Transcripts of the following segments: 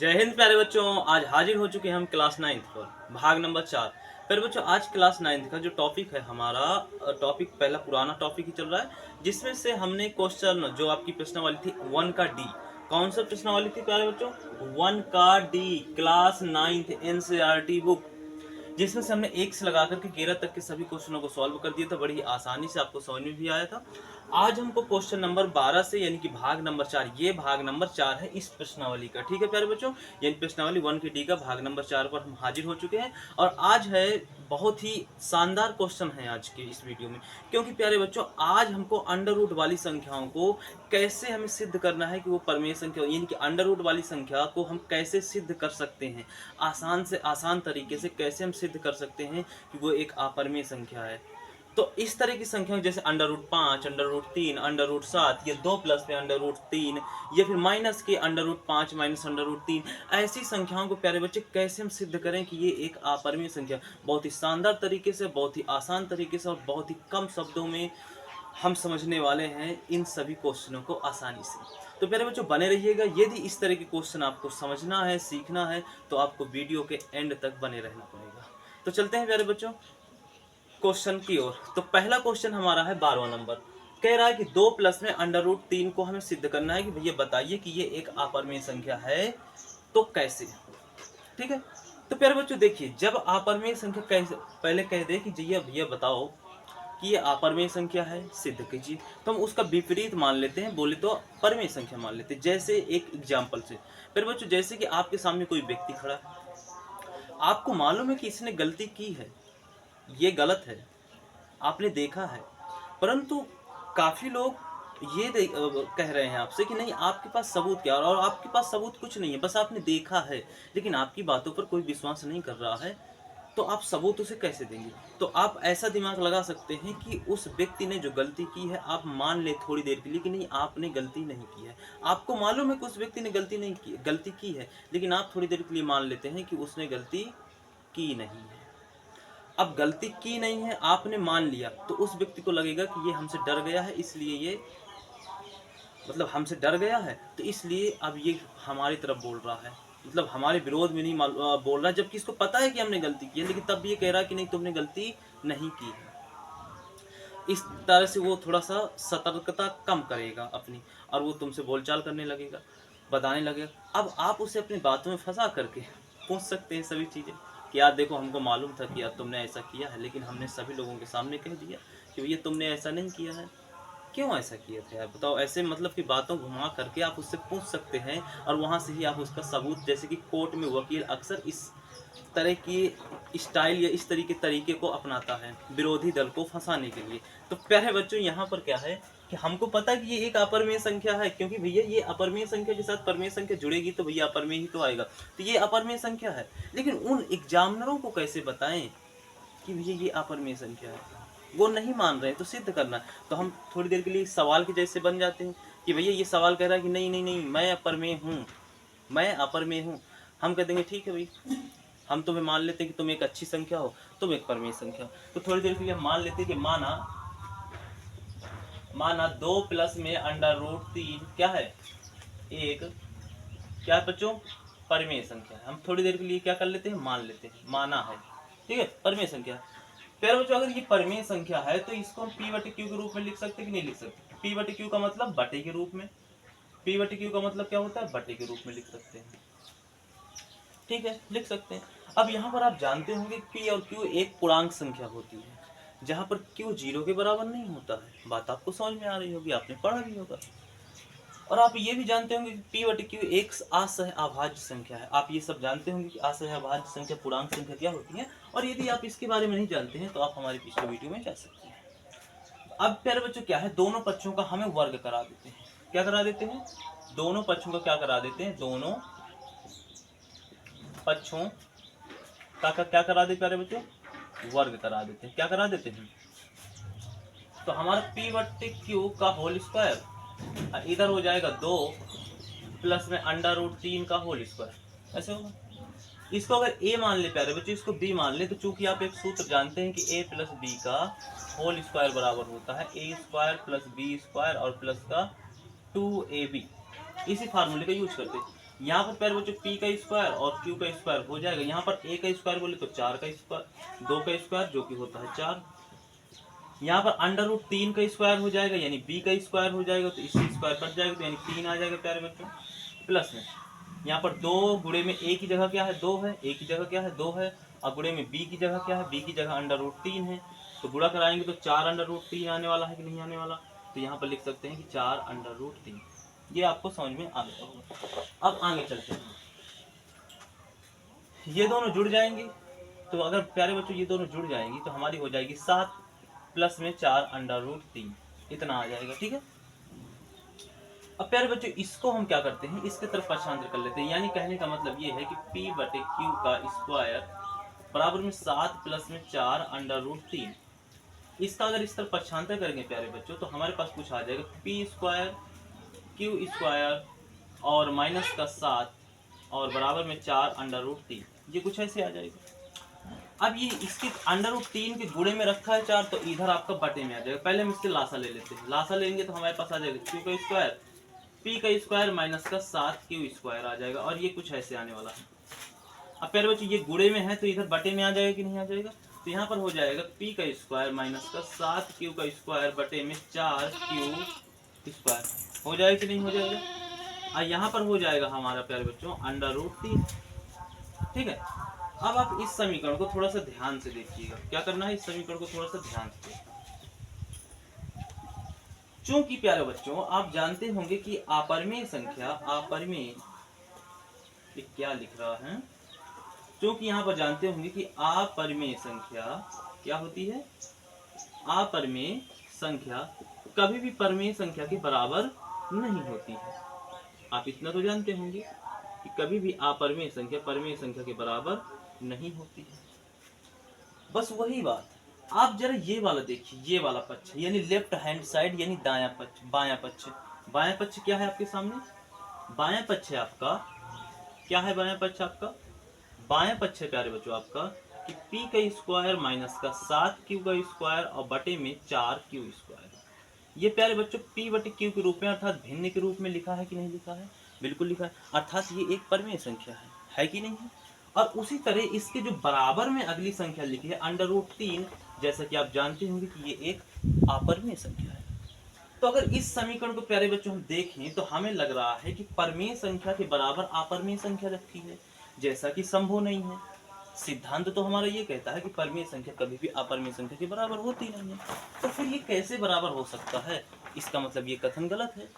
जय हिंद प्यारे बच्चों। आज हाजिर हो चुके हैं हम क्लास 9th पर भाग नंबर 4। प्यारे बच्चों, आज क्लास 9th का जो टॉपिक है हमारा टॉपिक पहला पुराना टॉपिक ही चल रहा है, जिसमें से हमने क्वेश्चन जो आपकी प्रश्नावली थी 1 का डी। कौन सा प्रश्नावली थी प्यारे बच्चों? 1 का D, class 9th NCERT book, जिसमें से हमने 1 से लगा करके 11 तक के सभी क्वेश्चनों को सॉल्व कर दिया था। बड़ी ही आसानी से आपको समझ में भी आया था। आज हमको क्वेश्चन नंबर 12 से यानी कि भाग नंबर 4, ये भाग नंबर 4 है इस प्रश्नावली का। ठीक है प्यारे बच्चों, यानी प्रश्नावली 1 के डी का भाग नंबर 4 पर हम हाजिर हो चुके हैं। और आज है बहुत ही शानदार क्वेश्चन है आज के इस वीडियो में, क्योंकि प्यारे बच्चों आज हमको अंडर रूट वाली संख्याओं को कैसे हमें सिद्ध करना है कि वो परमेय संख्या, यानी कि अंडर रूट वाली संख्या को हम कैसे सिद्ध कर सकते हैं, आसान से आसान तरीके से कैसे हम सिद्ध कर सकते हैं कि वो एक अपरमेय संख्या है। तो इस तरह की संख्या जैसे under root 5, under root 3, under root 7, या 2 प्लस में अंडर रूट 3, या फिर माइनस के under root 5 minus under root 3, ऐसी संख्याओं को प्यारे बच्चे कैसे हम सिद्ध करें कि ये एक अपरमेय संख्या। बहुत ही शानदार तरीके से, बहुत ही आसान तरीके से और बहुत ही कम शब्दों में हम समझने वाले हैं इन सभी क्वेश्चनों को आसानी से। तो प्यारे बच्चों बने रहिएगा। यदि इस तरह के क्वेश्चन आपको समझना है, सीखना है, तो आपको वीडियो के एंड तक बने रहना पड़ेगा। तो चलते हैं प्यारे बच्चों क्वेश्चन की ओर। तो पहला क्वेश्चन हमारा है 12वां नंबर। कह रहा है कि 2 प्लस में अंडर रूट 3 को हमें सिद्ध करना है कि भैया बताइए कि ये एक अपरमेय संख्या है, तो कैसे। ठीक है, तो प्यारे बच्चों देखिए, जब अपरमेय संख्या कैसे पहले कह दे कि भैया बताओ कि ये अपरमेय संख्या है, सिद्ध कीजिए, तो हम उसका विपरीत मान लेते हैं, बोले तो परमेय संख्या मान लेते हैं। जैसे एक एग्जाम्पल से प्यारे बच्चों, जैसे कि आपके सामने कोई व्यक्ति खड़ा है, आपको मालूम है कि इसने गलती की है, ये गलत है, आपने देखा है, परंतु काफी लोग ये कह रहे हैं आपसे कि नहीं आपके पास सबूत क्या, और आपके पास सबूत कुछ नहीं है, बस आपने देखा है, लेकिन आपकी बातों पर कोई विश्वास नहीं कर रहा है, तो आप सबूत उसे कैसे देंगे। तो आप ऐसा दिमाग लगा सकते हैं कि उस व्यक्ति ने जो गलती की है आप मान ले थोड़ी देर के लिए कि नहीं आपने गलती नहीं की है। आपको मालूम है कि उस व्यक्ति ने गलती की है, लेकिन आप थोड़ी देर के लिए मान लेते हैं कि उसने गलती की नहीं है। अब गलती की नहीं है, आपने मान लिया, तो उस व्यक्ति को लगेगा कि ये हमसे डर गया है, इसलिए ये मतलब हमसे डर गया है, तो इसलिए अब ये हमारी तरफ बोल रहा है, मतलब हमारे विरोध में नहीं बोल रहा है, जबकि इसको पता है कि हमने गलती की है, लेकिन तब भी ये कह रहा है कि नहीं तुमने गलती नहीं की है। इस तरह से वो थोड़ा सा सतर्कता कम करेगा अपनी, और वो तुमसे बोलचाल करने लगेगा, बताने लगेगा। अब आप उसे अपनी बातों में फंसा करके पूछ सकते हैं सभी चीज़ें कि यार देखो हमको मालूम था कि यार तुमने ऐसा किया है, लेकिन हमने सभी लोगों के सामने कह दिया कि भैया तुमने ऐसा नहीं किया है, क्यों ऐसा किया था यार बताओ। ऐसे मतलब कि बातों घुमा करके आप उससे पूछ सकते हैं, और वहाँ से ही आप उसका सबूत, जैसे कि कोर्ट में वकील अक्सर इस तरह की स्टाइल या इस तरीके को अपनाता है विरोधी दल को फंसाने के लिए। तो प्यारे बच्चों यहाँ पर क्या है कि हमको पता है कि ये एक अपरमेय संख्या है, क्योंकि भैया ये अपरमेय संख्या के साथ परमेय संख्या जुड़ेगी तो भैया अपरमेय ही तो आएगा, तो ये अपरमेय संख्या है। लेकिन उन एग्जामिनरों को कैसे बताएं कि भैया ये अपरमेय संख्या है, वो नहीं मान रहे हैं, तो सिद्ध करना है। तो हम थोड़ी देर के लिए सवाल के जैसे बन जाते हैं कि भैया ये सवाल कह रहा है कि नहीं नहीं नहीं मैं अपरमेय हूँ, मैं अपरमेय हूँ। हम कह देंगे ठीक है भाई, हम तुम्हें मान लेते हैं कि तुम एक अच्छी संख्या हो, तुम एक परमेय संख्या हो। तो थोड़ी देर के लिए हम मान लेते हैं कि माना 2 प्लस में अंडर रूट 3 क्या है, एक क्या है बच्चों, परमेय संख्या है। हम थोड़ी देर के लिए क्या कर लेते हैं, मान लेते हैं, माना है, ठीक है, परमेय संख्या। फिर बच्चों अगर ये परमेय संख्या है तो इसको हम पी बटे क्यू के रूप में लिख सकते हैं कि नहीं लिख सकते। पी बटे क्यू का मतलब बटे के रूप में, पी बटे क्यू का मतलब क्या होता है, बटे के रूप में लिख सकते हैं, ठीक है, लिख सकते हैं। अब यहाँ पर आप जानते होंगे पी और क्यू एक पूर्णांक संख्या होती है, जहाँ पर क्यू 0 के बराबर नहीं होता है। बात आपको समझ में आ रही होगी, आपने पढ़ा भी होगा। और आप ये भी जानते होंगे कि पी बटे क्यू एक असह अभाज्य संख्या है। आप ये सब जानते होंगे कि असह अभाज्य संख्या पूर्णांक संख्या क्या होती है। और यदि आप इसके बारे में नहीं जानते हैं तो आप हमारे पिछले वीडियो में जा सकते हैं। अब प्यारे बच्चों क्या है, दोनों पक्षों का हमें वर्ग करा देते हैं। क्या करा देते हैं, दोनों पक्षों का क्या करा देते हैं, दोनों पक्षों का क्या करा देते प्यारे बच्चों, वर्ग करा देते हैं। क्या करा देते हैं, तो हमारा पी बटे क्यू का होल स्क्वायर इधर हो जाएगा 2 प्लस में अंडर रूट 3 का होल स्क्वायर, ऐसे होगा। इसको अगर a मान ले प्यारे बच्चों, इसको b मान ले, तो चूंकि आप एक सूत्र जानते हैं कि a प्लस बी का होल स्क्वायर बराबर होता है a square plus B square और प्लस का 2ab, इसी फार्मूले का यूज करते हैं। यहाँ पर प्यारे बच्चों p का स्क्वायर और q का स्क्वायर हो जाएगा। यहाँ पर a का स्क्वायर बोले तो 4 का स्क्वायर, 2 का स्क्वायर जो कि होता है 4। यहाँ पर अंडर रूट 3 का स्क्वायर हो जाएगा यानी b का स्क्वायर हो जाएगा, तो इससे स्क्वायर कट जाएगा तो यानी 3 आ जाएगा प्यारे बच्चों। प्लस में यहाँ पर 2 गुणे में a की जगह क्या है 2 है, a की जगह क्या है 2 है, और गुणे में b की जगह क्या है, b की जगह अंडर रूट 3 है। तो गुणा कराएंगे तो 4 अंडर रूट 3 आने वाला है कि नहीं आने वाला, तो यहाँ पर लिख सकते हैं कि 4 अंडर रूट 3। ये आपको समझ में आ गया होगा। अब आगे चलते हैं, ये दोनों जुड़ जाएंगे। तो अगर प्यारे बच्चों ये दोनों जुड़ जाएंगी तो हमारी हो जाएगी 7 प्लस में 4 अंडर रूट 3, इतना आ जाएगा। ठीक है, अब प्यारे बच्चों इसको हम क्या करते हैं, इसके तरफ पक्षांतर कर लेते हैं। यानी कहने का मतलब ये है कि p बटे q का स्क्वायर बराबर में 7 प्लस में 4 अंडर रूट 3। इसका अगर इस तरफ पक्षांतर करेंगे प्यारे बच्चों तो हमारे पास कुछ आ जाएगा p स्क्वायर q स्क्वायर और माइनस का 7 और बराबर में 4 अंडर रूट 3, ये कुछ ऐसे आ जाएगा। अब ये इसके अंडर रूट 3 के गुणे में रखा है 4, तो इधर आपका बटे में आ जाएगा। पहले हम इसके लासा ले लेते हैं, लासा लेंगे तो हमारे पास आ जाएगा q का स्क्वायर p का स्क्वायर माइनस का 7 q स्क्वायर आ जाएगा, और ये कुछ ऐसे आने वाला है। अब प्यारे बच्चों ये गुणे में है तो इधर बटे में आ जाएगा कि नहीं आ जाएगा, तो यहाँ पर हो जाएगा p का स्क्वायर माइनस का 7 q का स्क्वायर बटे में 4 q स्क्वायर, हो जाएगा कि नहीं हो जाएगा। और यहाँ पर हो जाएगा हमारा प्यारे बच्चों अंडर रूट 3। ठीक है, अब आप इस समीकरण को थोड़ा सा ध्यान से देखिएगा। क्या करना है, इस समीकरण को थोड़ा सा ध्यान से देखना। चूंकि प्यारे बच्चों आप जानते होंगे कि अपरिमेय संख्या, अपरिमेय ये क्या लिख रहा है, क्योंकि यहाँ पर जानते होंगे कि अपरिमेय संख्या क्या होती है, अपरिमेय संख्या कभी भी परिमेय संख्या के बराबर नहीं होती है। आप इतना तो जानते होंगे कि कभी भी अपरिमेय संख्या परिमेय संख्या के बराबर नहीं होती है। बस वही बात आप जरा ये वाला देखिए, ये वाला पक्ष यानी लेफ्ट हैंड साइड यानी दायां पक्ष, बायां पक्ष। बायां पक्ष क्या है आपके सामने, बायां पक्ष है आपका, क्या है बायां पक्ष आपका, बायां पक्ष है प्यारे बच्चों आपका कि p का स्क्वायर माइनस का 7 q का स्क्वायर और बटे में 4 q स्क्वायर। ये प्यारे बच्चों p बटे q के रूप में अर्थात भिन्न के रूप में लिखा है कि नहीं लिखा है, बिल्कुल लिखा है, अर्थात ये एक परिमेय संख्या है कि नहीं है। और उसी तरह इसके जो बराबर में अगली संख्या लिखी है अंडर रूट 3, जैसा कि आप जानते होंगे कि ये एक अपरिमेय संख्या है। तो अगर इस समीकरण को प्यारे बच्चों हम देखें तो हमें लग रहा है कि परिमेय संख्या के बराबर अपरिमेय संख्या रखी है, जैसा कि संभव नहीं है। सिद्धांत तो हमारा ये कहता है कि परिमेय संख्या कभी भी अपरिमेय संख्या के बराबर होती नहीं है, तो फिर ये कैसे बराबर हो सकता है, इसका मतलब ये कथन गलत है।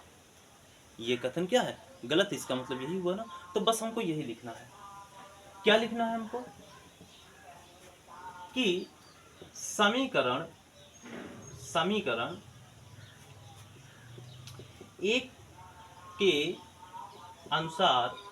ये कथन क्या है, गलत, इसका मतलब यही हुआ ना। तो बस हमको यही लिखना है, क्या लिखना है हमको कि समीकरण एक के अनुसार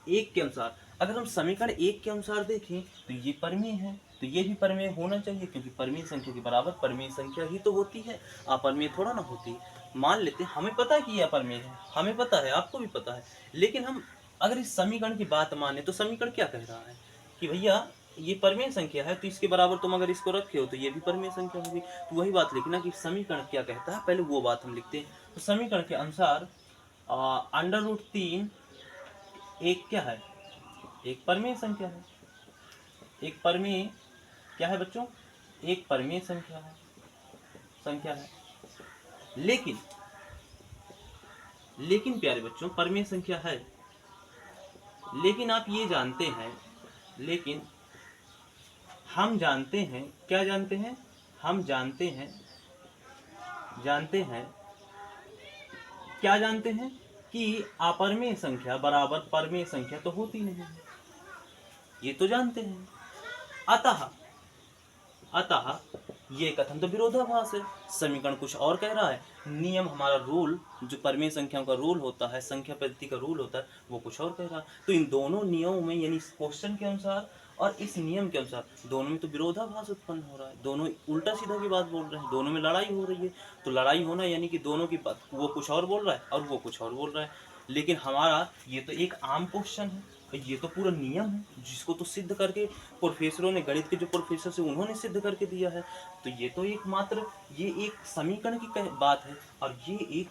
एक के अनुसार, अगर हम समीकरण एक के अनुसार देखें तो ये परिमेय है, तो ये भी परिमेय होना चाहिए, क्योंकि परिमेय संख्या के बराबर परिमेय संख्या ही तो होती है, अपरिमेय थोड़ा ना होती। मान लेते हैं हमें पता है कि ये अपरिमेय है, हमें पता है, आपको भी पता है, लेकिन हम अगर इस समीकरण की बात माने तो समीकरण क्या कह रहा है कि भैया ये परिमेय संख्या है, तो इसके बराबर तुम अगर इसको रखे हो तो ये भी परिमेय संख्या होगी। तो वही बात लिखना कि समीकरण क्या कहता है, पहले वो बात हम लिखते हैं। तो समीकरण के अनुसार अंडर रूट 3 एक क्या है, एक परिमेय संख्या है। एक परिमेय क्या है बच्चों, एक परिमेय संख्या है। लेकिन प्यारे बच्चों परिमेय संख्या है, लेकिन आप ये जानते हैं, लेकिन हम जानते हैं, क्या जानते हैं, हम जानते हैं क्या जानते हैं कि अपरिमेय संख्या बराबर परिमेय संख्या तो होती नहीं है, ये तो जानते हैं। अतः ये कथन तो विरोधाभास है, समीकरण कुछ और कह रहा है, नियम हमारा रूल जो परिमेय संख्याओं का रूल होता है, संख्या पद्धति का रूल होता है, वो कुछ और कह रहा है। तो इन दोनों नियमों में यानी इस क्वेश्चन के अनुसार और इस नियम के अनुसार दोनों में तो विरोधाभास उत्पन्न हो रहा है, दोनों उल्टा सीधा की बात बोल रहे हैं, दोनों में लड़ाई हो रही है। तो लड़ाई होना यानी कि दोनों की बात, वो कुछ और बोल रहा है और वो कुछ और बोल रहा है, लेकिन हमारा ये तो एक आम क्वेश्चन है, ये तो पूरा नियम है जिसको तो सिद्ध करके प्रोफेसरों ने, गणित के जो प्रोफेसर से उन्होंने सिद्ध करके दिया है। तो ये तो एकमात्र ये एक समीकरण की बात है और ये एक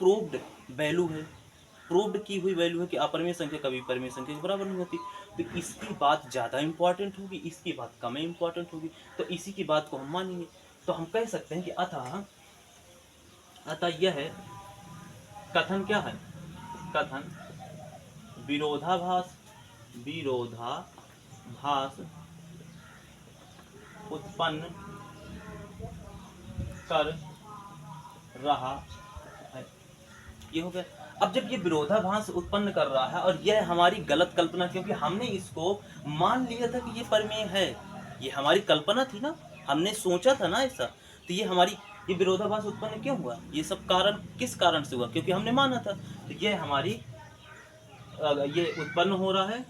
प्रूव्ड वैल्यू है, प्रूव्ड की हुई वैल्यू है कि अपरिमेय संख्या कभी परिमेय संख्या के बराबर नहीं होती। तो इसकी बात ज़्यादा इंपॉर्टेंट होगी, इसकी बात कम इंपॉर्टेंट होगी, तो इसी की बात को हम मानेंगे। तो हम कह सकते हैं कि अतः यह है कथन क्या है, कथन विरोधाभास उत्पन्न कर रहा है। ये हो गया। अब जब ये विरोधाभास उत्पन्न कर रहा है और यह हमारी गलत कल्पना, क्योंकि हमने इसको मान लिया था कि ये प्रमेय है, ये हमारी कल्पना थी ना, हमने सोचा था ना ऐसा, तो ये विरोधाभास उत्पन्न क्यों हुआ, ये सब कारण किस कारण से हुआ, क्योंकि हमने माना था। तो ये हमारी ये उत्पन्न हो रहा है,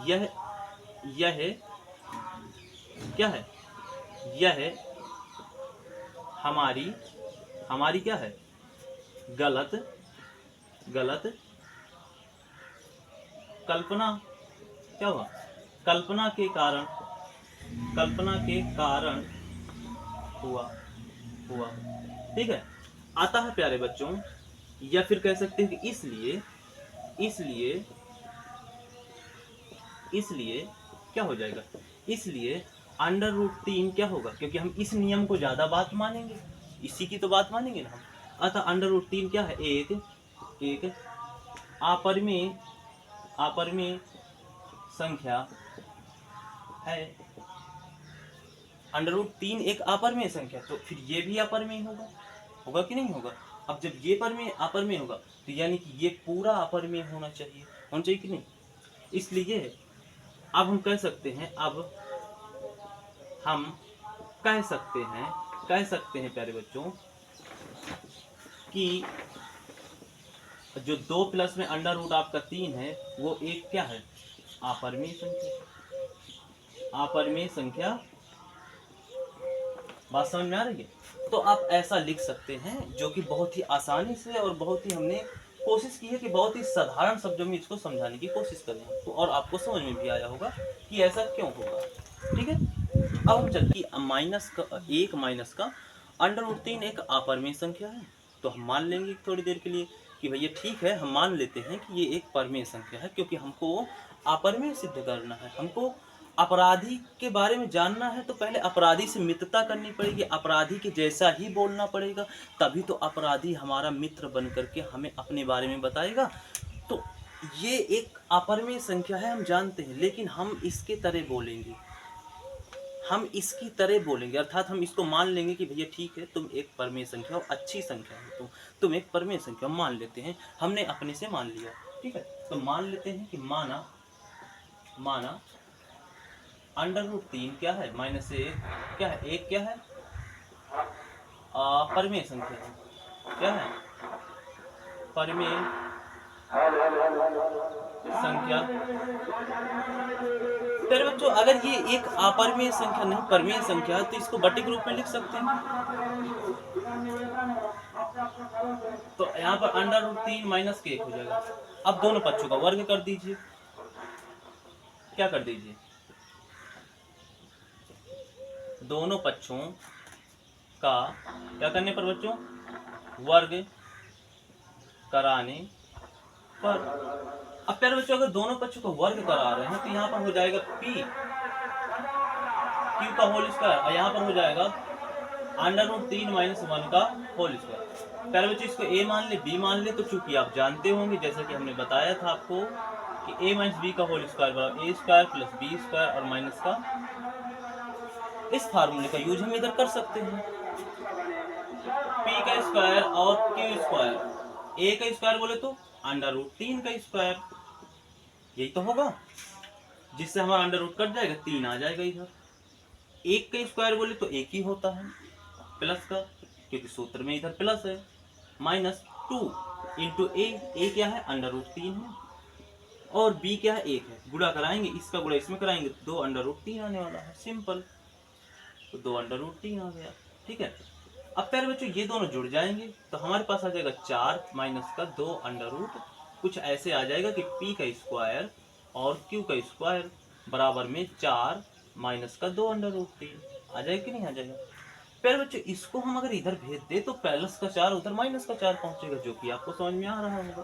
यह क्या है, यह हमारी क्या है, गलत कल्पना, क्या हुआ, कल्पना के कारण हुआ। ठीक है। अतः प्यारे बच्चों, या फिर कह सकते हैं कि इसलिए क्या हो जाएगा, इसलिए √3 क्या होगा, क्योंकि हम इस नियम को ज्यादा बात मानेंगे, इसी की तो बात मानेंगे ना हम। अतः √3 क्या है, एक अपरिमेय संख्या है। √3 एक अपरिमेय संख्या, तो फिर ये भी अपरिमेय होगा कि नहीं होगा। अब जब ये अपरिमेय होगा तो यानी कि ये पूरा अपरिमेय होना चाहिए कि नहीं। इसलिए अब हम कह सकते हैं प्यारे बच्चों कि जो 2 प्लस में √ आपका 3 है वो एक क्या है, अपरिमेय संख्या। बात समझ में आ रही है। तो आप ऐसा लिख सकते हैं, जो कि बहुत ही आसानी से और बहुत ही हमने कोशिश की है कि बहुत ही साधारण शब्दों में इसको समझाने की कोशिश करें, तो और आपको समझ में भी आया होगा कि ऐसा क्यों होगा। ठीक है। अब हम चलते एक माइनस का √3 एक अपरिमेय संख्या है, तो हम मान लेंगे थोड़ी देर के लिए कि भैया ठीक है, हम मान लेते हैं कि ये एक परिमेय संख्या है, क्योंकि हमको अपरिमेय सिद्ध करना है, हमको अपराधी के बारे में जानना है, तो पहले अपराधी से मित्रता करनी पड़ेगी, अपराधी के जैसा ही बोलना पड़ेगा, तभी तो अपराधी हमारा मित्र बन करके हमें अपने बारे में बताएगा। तो ये एक अपरिमेय संख्या है, हम जानते हैं, लेकिन हम इसके तरह बोलेंगे, हम इसकी तरह बोलेंगे, अर्थात हम इसको मान लेंगे कि भैया ठीक है, तुम एक परिमेय संख्या हो, अच्छी संख्या है, तुम एक परिमेय संख्या मान लेते हैं, हमने अपने से मान लिया। ठीक है। तो मान लेते हैं कि माना √3 क्या है, -1 क्या है, एक क्या है, परिमेय संख्या है, क्या है, परिमेय संख्या। फिर बच्चों अगर ये एक अपरिमेय संख्या नहीं परिमेय संख्या है, तो इसको बटे के रूप में लिख सकते हैं। तो यहाँ पर √3 माइनस के 1 हो जाएगा। अब दोनों पक्षों का वर्ग कर दीजिए, क्या कर दीजिए, दोनों पक्षों का क्या करने पर बच्चों, वर्ग कराने पर। अब प्यारे बच्चों अगर दोनों पक्षों को वर्ग करा रहे हैं तो यहाँ पर हो जाएगा p q का होल स्क्वायर, और यहाँ पर हो जाएगा √3 - 1 का होल स्क्वायर। प्यारे बच्चों इसको a मान ले, b मान ले, तो चूंकि आप जानते होंगे, जैसा कि हमने बताया था आपको कि a - b का होल स्क्वायर बराबर a² + b² और माइनस का, इस फार्मूले का यूज हम इधर कर सकते हैं, p का स्क्वायर और q स्क्वायर, a का स्क्वायर बोले तो √3 का स्क्वायर, यही तो होगा, जिससे हमारा √ कट जाएगा, 3 आ जाएगा इधर। एक का स्क्वायर बोले तो एक ही होता है प्लस का, क्योंकि सूत्र में इधर प्लस है, -2 × a क्या है, √3 है, और b क्या है, 1 है, गुणा कराएंगे, इसका गुणा इसमें कराएंगे, 2 √3 आने वाला है, सिंपल, तो 2 √3 आ गया। ठीक है। अब प्यारे बच्चों ये दोनों जुड़ जाएंगे, तो हमारे पास आ जाएगा 4 माइनस का 2 कुछ ऐसे आ जाएगा कि p का स्क्वायर और q का स्क्वायर बराबर में 4 माइनस का 2 √3 आ जाएगा कि नहीं आ जाएगा। फिर बच्चों इसको हम अगर इधर भेज दे तो प्लस का 4 उधर माइनस का 4 पहुंचेगा, जो कि आपको समझ में आ रहा होगा।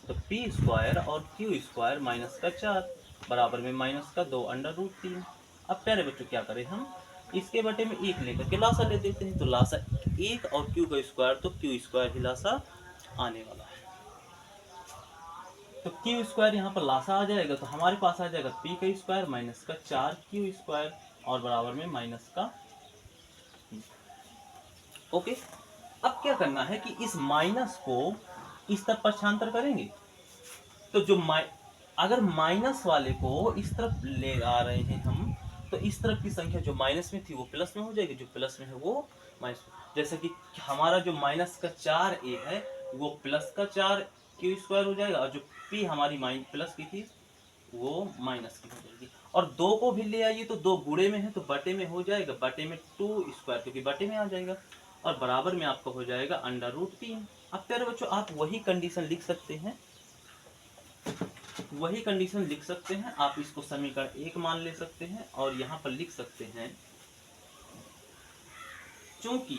तो पी स्क्वायर और क्यू स्क्वायर माइनस का 4 बराबर में माइनस का 2 अंडर रूट 3। अब प्यारे बच्चों क्या करें हम, इसके बटे में 1 लेकर के लासा ले देते हैं। तो लासा 1 और क्यू का स्क्वायर, तो क्यू स्क्वायर ही लासा आने वाला है। तो क्यू स्क्वायर यहाँ पर लासा आ जाएगा, तो हमारे पास आ जाएगा पी का स्क्वायर माइनस का 4 क्यू स्क्वायर और बराबर में माइनस का। ओके, अब क्या करना है कि इस माइनस को इस तरफ पक्षांतर करेंगे। तो जो अगर माइनस वाले को इस तरफ ले आ रहे हैं हम, तो इस तरफ की संख्या जो माइनस में थी वो प्लस में हो जाएगी, जो प्लस में है वो माइनस में। जैसे कि हमारा जो माइनस का 4 ए है वो प्लस का 4 क्यू स्क्वायर हो जाएगा, और जो पी हमारी प्लस की थी वो माइनस की हो जाएगी। और 2 को भी ले आइए तो 2 गुणे में है तो बटे में हो जाएगा, बटे में 2 स्क्वायर क्योंकि बटे में आ जाएगा, और बराबर में आपका हो जाएगा अंडर रूट 3। अब प्यारे बच्चों आप वही कंडीशन लिख सकते हैं, वही कंडीशन लिख सकते हैं। आप इसको समीकरण 1 मान ले सकते हैं और यहां पर लिख सकते हैं चूंकि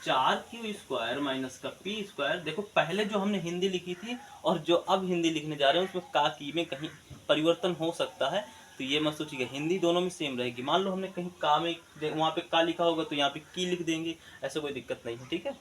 4 क्यू स्क्वायर माइनस का पी स्क्वायर, देखो पहले जो हमने हिंदी लिखी थी और जो अब हिंदी लिखने जा रहे हैं उसमें का की में कहीं परिवर्तन हो सकता है, तो ये मत सोचिएगा, हिंदी दोनों में सेम रहेगी। मान लो हमने कहीं का में वहां पे का लिखा होगा तो यहाँ पे की लिख देंगे, ऐसा कोई दिक्कत नहीं है, ठीक है।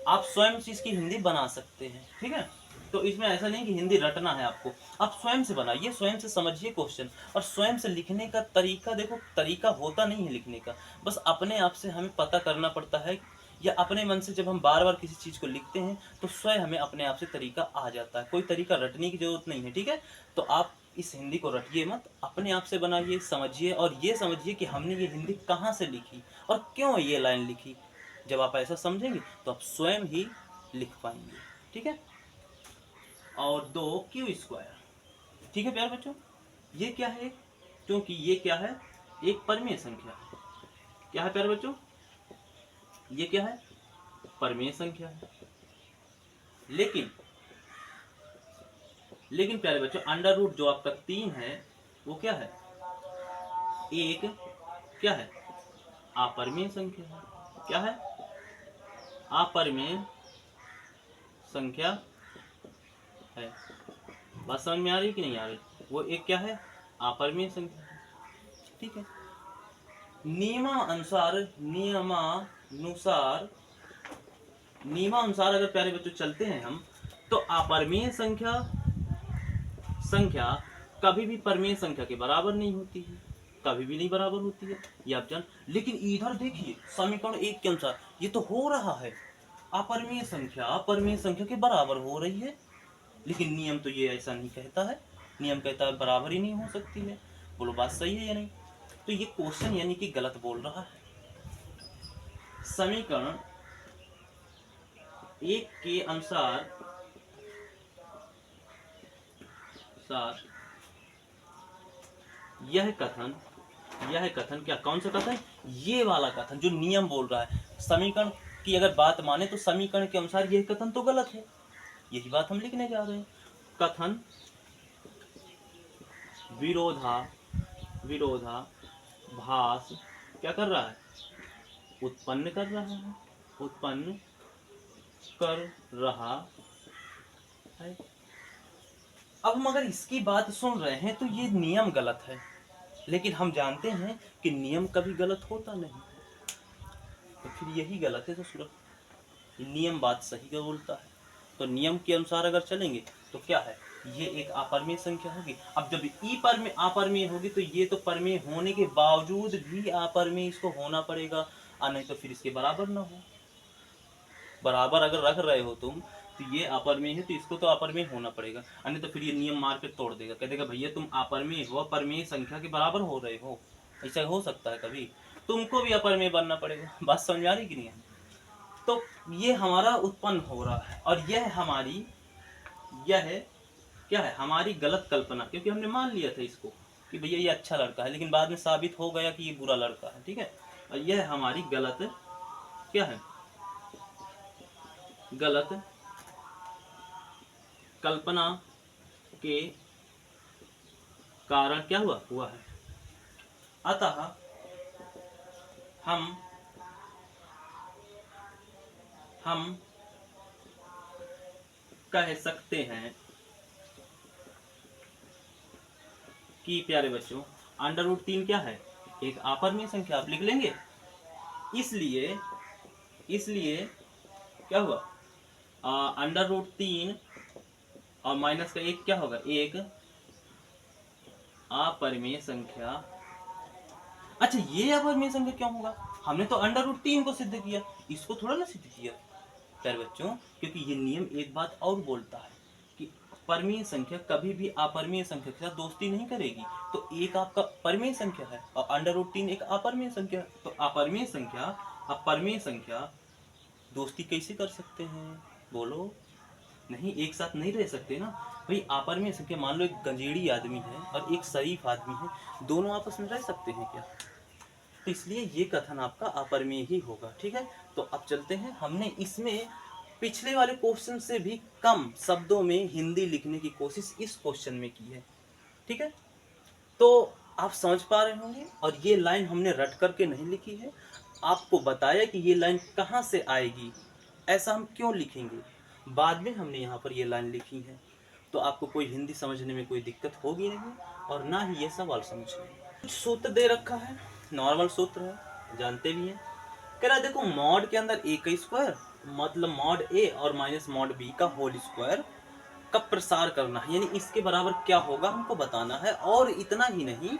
आप स्वयं से इसकी हिंदी बना सकते हैं, ठीक है। तो इसमें ऐसा नहीं कि हिंदी रटना है आपको, आप स्वयं से बनाइए, स्वयं से समझिए क्वेश्चन, और स्वयं से लिखने का तरीका, देखो तरीका होता नहीं है लिखने का, बस अपने आप से हमें पता करना पड़ता है, या अपने मन से जब हम बार बार किसी चीज को लिखते हैं तो स्वयं हमें अपने आप से तरीका आ जाता है, कोई तरीका रटने की जरूरत नहीं है, ठीक है। तो आप इस हिंदी को रटिए मत, अपने आप से बनाइए, समझिए, और ये समझिए कि हमने ये हिंदी कहाँ से लिखी और क्यों ये लाइन लिखी। जब आप ऐसा समझेंगे तो आप स्वयं ही लिख पाएंगे, ठीक है। और 2 क्यू स्क्वायर, ठीक है प्यारे बच्चों, ये क्या है, क्योंकि ये क्या है, एक परमेय संख्या है। क्या है प्यारे बच्चों, ये क्या है, परमेय संख्या है। लेकिन प्यारे बच्चों अंडर रूट जो आपका 3 है वो क्या है, एक क्या है, अपरमेय संख्या है। क्या है, अपरमेय संख्या है। बात समझ में आ रही कि नहीं आ रही, वो एक क्या है, अपरमेय संख्या, ठीक है। नियमानुसार अगर प्यारे बच्चों चलते हैं हम, तो अपरमेय संख्या कभी भी परमेय संख्या के बराबर नहीं होती है, कभी भी नहीं बराबर होती है, ये आप जान। लेकिन इधर देखिए समीकरण 1 के अनुसार ये तो हो रहा है, अपरमेय संख्या परमेय संख्या के बराबर हो रही है, लेकिन नियम तो ये ऐसा नहीं कहता है, नियम कहता है बराबर ही नहीं हो सकती है। बोलो बात सही है या नहीं। तो ये क्वेश्चन यानी कि गलत बोल रहा है। समीकरण 1 के अनुसार यह कथन क्या, कौन सा कथन, ये वाला कथन जो नियम बोल रहा है, समीकरण की अगर बात माने तो समीकरण के अनुसार यह कथन तो गलत है, यही बात हम लिखने जा रहे हैं। कथन विरोधाभास क्या कर रहा है, उत्पन्न कर रहा है। अब हम अगर इसकी बात सुन रहे हैं तो ये नियम गलत है, लेकिन हम जानते हैं कि नियम कभी गलत होता नहीं, तो फिर यही गलत है। तो सूरत नियम बात सही का बोलता है, तो नियम के अनुसार अगर चलेंगे तो क्या है, ये एक अपरमेय संख्या होगी। अब जब ई अपरमेय होगी तो ये तो परमेय होने के बावजूद भी अपरमेय इसको होना पड़ेगा, नहीं तो फिर इसके बराबर ना हो। बराबर अगर रख रहे हो तुम तो ये अपरमेय है तो इसको तो अपरमेय होना पड़ेगा, अन्य तो फिर ये नियम मार के तोड़ देगा, कह देगा भैया तुम अपरमेय हो, परमेय संख्या के बराबर हो रहे हो, ऐसा हो सकता है कभी, तुमको भी अपरमेय बनना पड़ेगा। बात समझ आ रही कि नहीं है। तो ये हमारा उत्पन्न हो रहा है, और यह क्या है, हमारी गलत कल्पना, क्योंकि हमने मान लिया था इसको कि भैया ये अच्छा लड़का है, लेकिन बाद में साबित हो गया कि ये बुरा लड़का है, ठीक है। और यह हमारी गलत क्या है, गलत कल्पना के कारण क्या हुआ है। अतः हम कह सकते हैं कि प्यारे बच्चों √3 क्या है, एक अपरिमेय संख्या, आप लिख लेंगे। इसलिए इसलिए क्या हुआ, √3 और माइनस का एक क्या होगा, एक अपरिमेय संख्या। अच्छा, ये अपरिमेय संख्या क्यों होगा, हमने तो √3 को सिद्ध किया, इसको थोड़ा ना सिद्ध किया प्यारे बच्चों, क्योंकि ये नियम एक बात और बोलता है कि परिमेय संख्या कभी भी अपरिमेय संख्या के साथ दोस्ती नहीं करेगी। तो एक आपका परिमेय संख्या है और √3 एक अपरिमेय संख्या है, तो अपरिमेय संख्या दोस्ती कैसे कर सकते हैं, बोलो। नहीं, एक साथ नहीं रह सकते ना भाई। अपरिमेय संख्या, मान लो एक गंजेड़ी आदमी है और एक शरीफ आदमी है, दोनों आपस में रह सकते हैं क्या? तो इसलिए ये कथन आपका अपरिमेय ही होगा। ठीक है, तो अब चलते हैं, हमने इसमें पिछले वाले क्वेश्चन से भी कम शब्दों में हिंदी लिखने की कोशिश इस क्वेश्चन में की है। ठीक है, तो आप समझ पा रहे होंगे। और ये लाइन हमने रट करके नहीं लिखी है, आपको बताया कि ये लाइन कहाँ से आएगी, ऐसा हम क्यों लिखेंगे, बाद में हमने यहाँ पर ये लाइन लिखी है। तो आपको कोई हिंदी समझने में कोई दिक्कत होगी नहीं और ना ही ये सवाल समझने में। कुछ सूत्र दे रखा है, नॉर्मल सूत्र है, जानते भी हैं। कह रहा देखो, मॉड के अंदर ए का स्क्वायर मतलब मॉड ए और माइनस मॉड बी का होल स्क्वायर का प्रसार करना है, यानी इसके बराबर क्या होगा हमको बताना है। और इतना ही नहीं,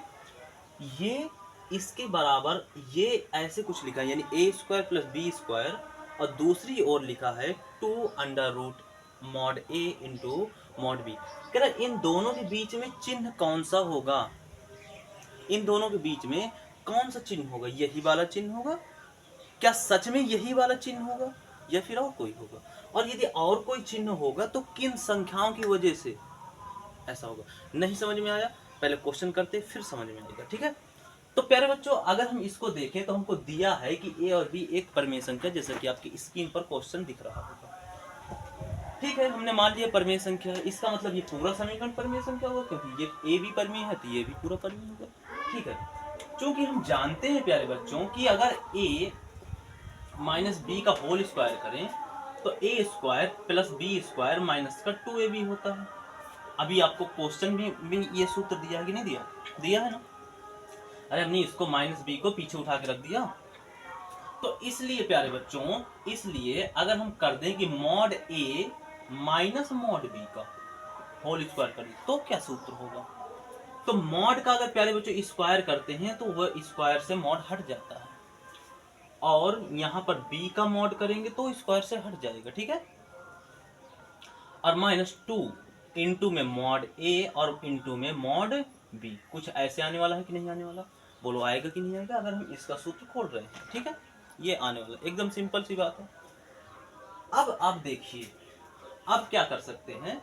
ये इसके बराबर ये ऐसे कुछ लिखा है, यानी a² + b² और दूसरी ओर लिखा है 2 √mod a × mod b। कह रहा इन दोनों के बीच में चिन्ह कौन सा होगा, इन दोनों के बीच में कौन सा चिन्ह होगा, यही वाला चिन्ह होगा क्या, सच में यही वाला चिन्ह होगा या फिर और कोई होगा, और यदि और कोई चिन्ह होगा तो किन संख्याओं की वजह से ऐसा होगा। नहीं समझ में आया, पहले क्वेश्चन करते फिर समझ में आएगा। ठीक है, तो प्यारे बच्चों अगर हम इसको देखें तो हमको दिया है कि ए और बी एक परिमेय संख्या, जैसा कि आपकी स्क्रीन पर क्वेश्चन दिख रहा होगा। ठीक है, हमने मान लिया परिमेय संख्या है, इसका मतलब ये पूरा समीकरण परिमेय संख्या होगा, क्योंकि ये ए भी परिमेय है तो ये भी पूरा परिमेय होगा। ठीक है, क्योंकि हम जानते हैं प्यारे बच्चों कि अगर a माइनस बी का होल स्क्वायर करें तो a² + b² माइनस का 2ab होता है। अभी आपको क्वेश्चन भी ये सूत्र दिया है कि नहीं दिया, दिया है ना। अरे हमने इसको -b को पीछे उठा के रख दिया। तो इसलिए प्यारे बच्चों, इसलिए अगर हम कर दें कि mod a minus mod b का होल स्क्वायर करें तो क्या सूत्र होगा, तो मॉड का अगर प्यारे बच्चों स्क्वायर करते हैं तो वह स्क्वायर से मॉड हट जाता है, और यहां पर b का मॉड करेंगे तो स्क्वायर से हट जाएगा। ठीक है, और -2 इंटू में मॉड a और इंटू में मॉड b, कुछ ऐसे आने वाला है कि नहीं आने वाला, बोलो आएगा कि नहीं आएगा अगर हम इसका सूत्र खोल रहे हैं। ठीक है, ये आने वाला, एकदम सिंपल सी बात है। अब आप देखिए, अब क्या कर सकते हैं,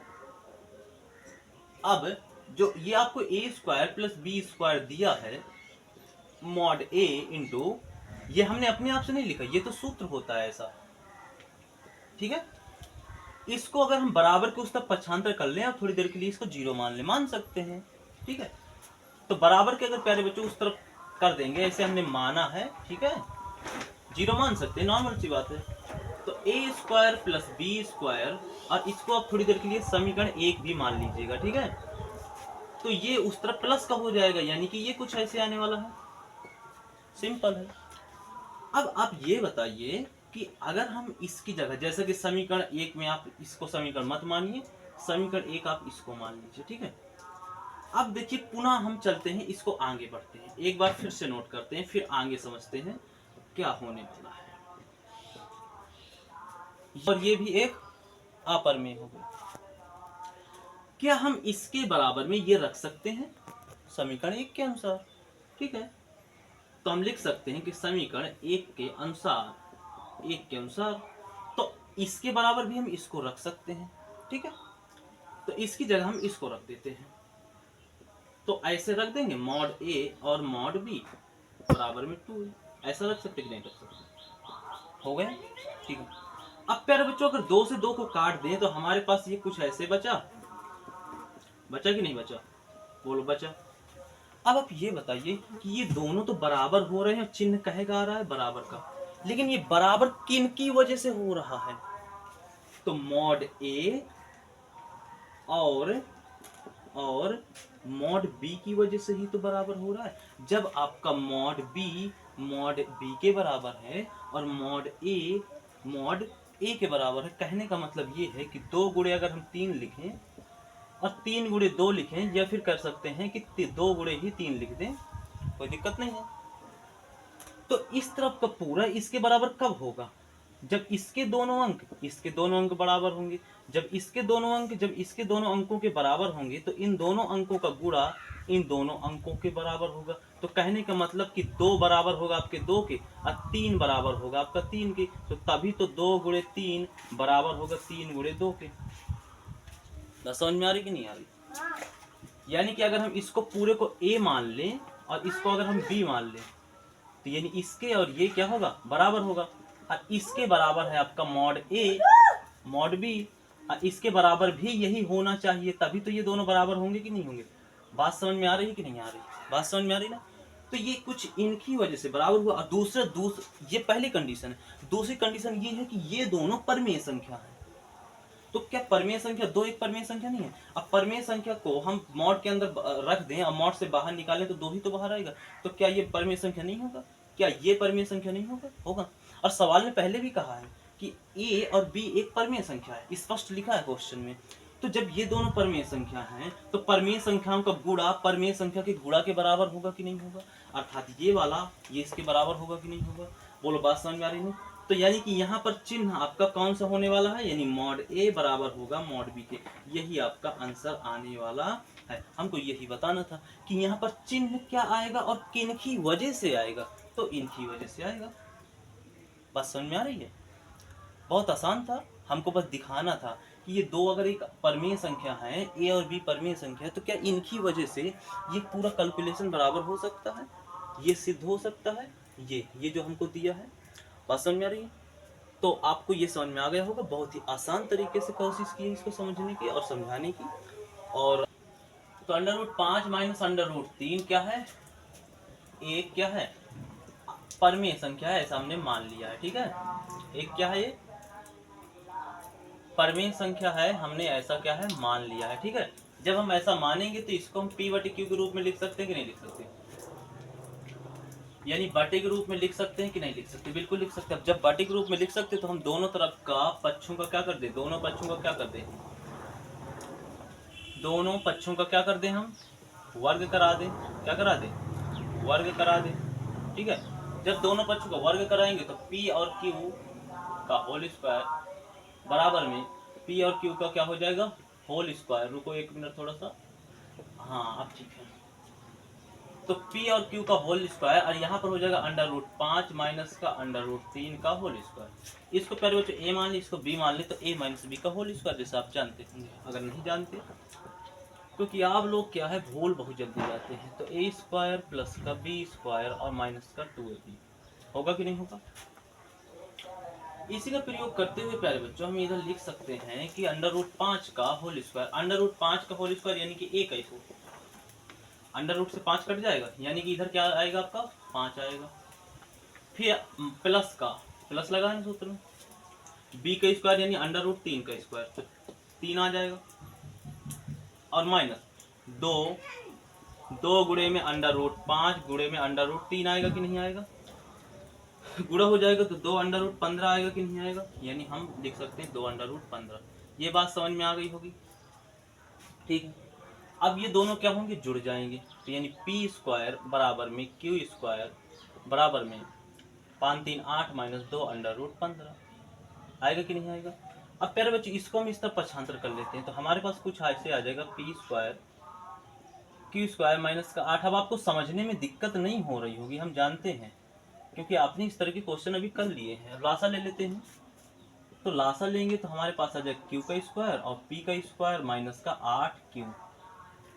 अब जो ये आपको a² + b² दिया है मॉड a इंटू, ये हमने अपने आप से नहीं लिखा, ये तो सूत्र होता है ऐसा। ठीक है, इसको अगर हम बराबर के उस तक पक्षांतर कर लें और थोड़ी देर के लिए इसको 0 मान सकते हैं। ठीक है, तो बराबर के अगर प्यारे बच्चों उस तरफ कर देंगे, ऐसे हमने माना है। ठीक है, 0 मान सकते हैं, नॉर्मल सी बात है। तो a² + b² और इसको आप थोड़ी देर के लिए समीकरण 1 भी मान लीजिएगा। ठीक है, तो ये उस तरफ प्लस का हो जाएगा, यानी कि ये कुछ ऐसे आने वाला है, सिंपल है। अब आप ये बताइए कि अगर हम इसकी जगह, जैसे कि समीकरण 1 में आप इसको समीकरण मत मानिए, समीकरण 1 आप इसको मान लीजिए। ठीक है, अब देखिए पुनः हम चलते हैं, इसको आगे बढ़ते हैं, एक बार फिर से नोट करते हैं, फिर आगे समझते हैं क्या होने वाला है। और ये भी एक अपरिमेय हो गया, क्या हम इसके बराबर में ये रख सकते हैं समीकरण 1 के अनुसार। ठीक है, तो हम लिख सकते हैं कि समीकरण 1 के अनुसार तो इसके बराबर भी हम इसको रख सकते हैं। ठीक है, तो इसकी जगह हम इसको रख देते हैं, तो ऐसे रख देंगे मॉड a और मॉड b बराबर में 2, ऐसा रख सकते कि नहीं रख सकते, हो गया। ठीक है, अब प्यारे बच्चों अगर 2 से 2 को काट दें तो हमारे पास ये कुछ ऐसे बचा कि नहीं बचा, बोलो बचा। अब आप ये बताइए कि ये दोनों तो बराबर हो रहे हैं और चिन्ह कहेगा आ रहा है बराबर का, लेकिन ये बराबर किन की वजह से हो रहा है? तो मॉड ए और मॉड बी की वजह से ही तो बराबर हो रहा है। जब आपका मॉड बी के बराबर है और मॉड ए के बराबर है, कहने का मतलब ये है कि 2 गुणे अगर हम 3 लिखें और 3 गुणे 2 लिखें, या फिर कर सकते हैं कि 2 गुणे ही 3 लिख दें, कोई दिक्कत नहीं है। तो इस तरफ का पूरा इसके बराबर कब होगा? जब इसके दोनों अंक बराबर होंगे। जब इसके दोनों अंकों के बराबर होंगे तो इन दोनों अंकों का गुणा इन दोनों अंकों के बराबर होगा। तो कहने का मतलब कि 2 बराबर होगा आपके 2 के और 3 बराबर होगा आपका 3 के, तो तभी तो 2 गुणे 3 बराबर होगा 3 गुणे 2 के। समझ में आ रही कि नहीं आ रही? यानी कि अगर हम इसको पूरे को a मान लें और इसको अगर हम b मान लें, तो यानी इसके और ये क्या होगा? बराबर होगा। और इसके बराबर है आपका मॉड ए मॉड बी, और इसके बराबर भी यही होना चाहिए, तभी तो ये दोनों बराबर होंगे कि नहीं होंगे। बात समझ में आ रही है कि नहीं आ रही? बात समझ में आ रही ना? तो ये कुछ इनकी वजह से बराबर हुआ। और ये पहली कंडीशन है। दूसरी कंडीशन ये है कि ये दोनों परमेय संख्या है। तो क्या परमेय संख्या 2 एक परमेय संख्या नहीं है? अब परमेय संख्या को हम मॉड के अंदर रख दें और मॉड से बाहर निकालें तो 2 ही तो बाहर आएगा। तो क्या ये परमेय संख्या नहीं होगा? क्या ये परमेय संख्या नहीं होगा? होगा। और सवाल में पहले भी कहा है कि ए और बी एक परमेय संख्या है, स्पष्ट लिखा है क्वेश्चन में। तो जब ये दोनों परमेय संख्या हैं तो परमेय संख्याओं का गुणा परमेय संख्या के गुणा के बराबर होगा कि नहीं होगा? अर्थात ये वाला ये इसके बराबर होगा कि नहीं होगा? बोलो, बात समझ में आ रही है? तो यानी कि यहाँ पर चिन्ह आपका कौन सा होने वाला है? यानी मॉड ए बराबर होगा मॉड बी के। यही आपका आंसर आने वाला है। हमको यही बताना था कि यहाँ पर चिन्ह क्या आएगा और किनकी वजह से आएगा। तो इनकी वजह से आएगा। बात समझ में आ रही है? बहुत आसान था, हमको बस दिखाना था कि ये दो अगर एक परमेय संख्या है, ए और बी परमेय संख्या है, तो क्या इनकी वजह से ये पूरा कैलकुलेशन बराबर हो सकता है, ये सिद्ध हो सकता है। ये जो हमको दिया है, बात समझ में आ रही है? तो आपको ये समझ में आ गया होगा। बहुत ही आसान तरीके से कोशिश की इसको समझने की और समझाने की। और तो √5 माइनस √3 क्या है? एक क्या है? परमेय संख्या है, ऐसा हमने मान लिया है। ठीक है, एक क्या है? ये परमेय संख्या है, हमने ऐसा क्या है? मान लिया है। ठीक है, जब हम ऐसा मानेंगे तो इसको हम p/q के रूप में लिख सकते हैं कि नहीं लिख सकते? यानी बटे के रूप में लिख सकते हैं कि नहीं लिख सकते? बिल्कुल लिख सकते हैं। जब बटे के रूप में लिख सकते हैं तो हम दोनों तरफ का पक्षों का क्या कर दे? दोनों पक्षों का क्या कर दे? दोनों पक्षों का क्या कर दे? हम वर्ग करा दे। क्या करा दे? वर्ग करा दे। ठीक है, जब दोनों पक्षों का वर्ग कराएंगे तो p और q का होल स्क्वायर बराबर में p और q का क्या हो जाएगा? Whole square. रुको एक मिनट थोड़ा सा, हाँ अब ठीक है। तो p और q का होल स्क्वायर और यहाँ पर हो जाएगा √5 माइनस का √3 का होल स्क्वायर। इसको प्यारे बच्चों a मान ली, इसको b मान ली, तो a माइनस बी का होल स्क्वायर, जैसे आप जानते होंगे। अगर नहीं जानते, क्योंकि आप लोग क्या है भूल बहुत जल्दी जाते हैं, तो a स्क्वायर प्लस का b स्क्वायर और माइनस का 2ab होगा कि नहीं होगा? इसी का प्रयोग करते हुए प्यारे बच्चों हम इधर लिख सकते हैं कि √5 का होल स्क्वायर, √5 का होल स्क्वायर यानी कि a का √5 से 5 कट जाएगा, यानी कि इधर क्या आएगा आपका? 5 आएगा। फिर प्लस लगा है सूत्र में, b का स्क्वायर यानी √3 का स्क्वायर, तो 3 आ जाएगा। और माइनस 2 गुणे में √5 गुणे में √3 आएगा कि नहीं आएगा? गुणा हो जाएगा तो 2 √15 आएगा कि नहीं आएगा? यानी हम लिख सकते हैं 2 √15। ये बात समझ में आ गई होगी। ठीक है, अब ये दोनों क्या होंगे? जुड़ जाएंगे, तो यानी p स्क्वायर बराबर में q स्क्वायर बराबर में 5 3 8 माइनस 2 √15 आएगा कि नहीं आएगा? अब प्यारे बच्चों इसको हम इस तरह पक्षांतर कर लेते हैं, तो हमारे पास कुछ ऐसे आ जाएगा p square q square minus का 8। अब आपको समझने में दिक्कत नहीं हो रही होगी, हम जानते हैं, क्योंकि आपने इस तरह के क्वेश्चन अभी कर लिए हैं। लासा ले लेते हैं, तो लासा लेंगे तो हमारे पास आ जाएगा q का स्क्वायर और p का स्क्वायर माइनस का 8q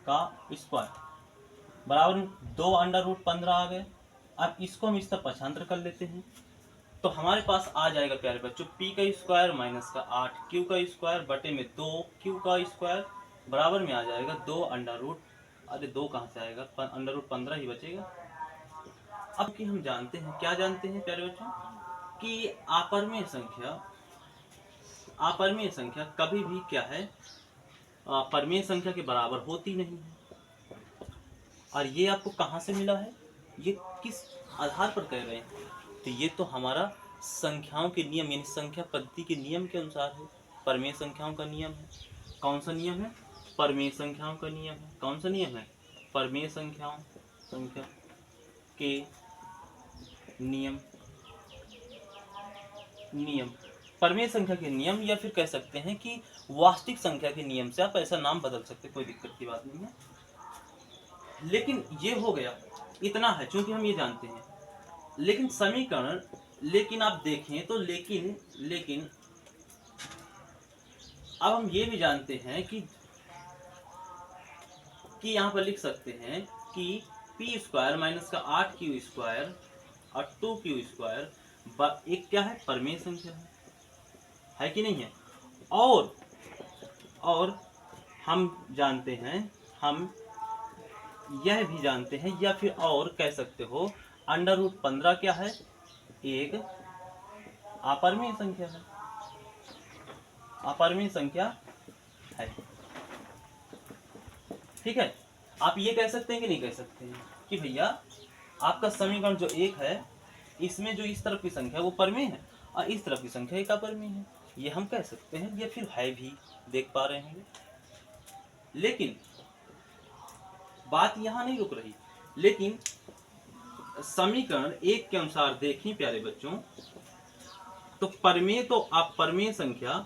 का स्क्वायर बराबर 2 √15 आ गए। अब इसको हम इस तरह पक्षांतर कर लेते हैं, तो हमारे पास आ जाएगा प्यारे बच्चों p का स्क्वायर माइनस का 8q का स्क्वायर बटे में 2q का स्क्वायर बराबर में आ जाएगा 2 √15 अरे 2 कहाँ से आएगा, अंडर रूट 15 ही बचेगा। अब कि हम जानते हैं, क्या जानते हैं प्यारे बच्चों, कि अपरिमेय संख्या कभी भी क्या है, परिमेय संख्या के बराबर होती नहीं है। और ये आपको कहाँ से मिला है, ये किस आधार पर कह रहे हैं, तो ये तो हमारा संख्याओं के नियम यानी संख्या पद्धति के नियम के अनुसार है। परिमेय संख्याओं का नियम है। कौन सा नियम है, परिमेय संख्याओं का नियम है। कौन सा नियम है, परिमेय संख्या के नियम परिमेय संख्या के नियम, या फिर कह सकते हैं कि वास्तविक संख्या के नियम से आप ऐसा नाम बदल सकते, कोई दिक्कत की बात नहीं है। लेकिन ये हो गया, इतना है क्योंकि हम ये जानते हैं। लेकिन समीकरण, लेकिन आप देखें तो लेकिन अब हम ये भी जानते हैं कि यहाँ पर लिख सकते हैं कि पी स्क्वायर माइनस का 8q² और 2q² एक क्या है, परिमेय संख्या है कि नहीं है। और हम जानते हैं, हम यह भी जानते हैं, या फिर और कह सकते हो अंडर रूट 15 क्या है, एक अपरिमेय संख्या है। अपरिमेय संख्या है, ठीक है। आप ये कह सकते हैं कि नहीं कह सकते हैं कि भैया आपका समीकरण जो एक है, इसमें जो इस तरफ की संख्या है वो परिमेय है और इस तरफ की संख्या एक अपरिमेय है, ये हम कह सकते हैं, या फिर है भी, देख पा रहे होंगे। लेकिन बात यहाँ नहीं रुक रही, लेकिन समीकरण एक के अनुसार देखें प्यारे बच्चों, तो परिमेय, तो आप परिमेय संख्या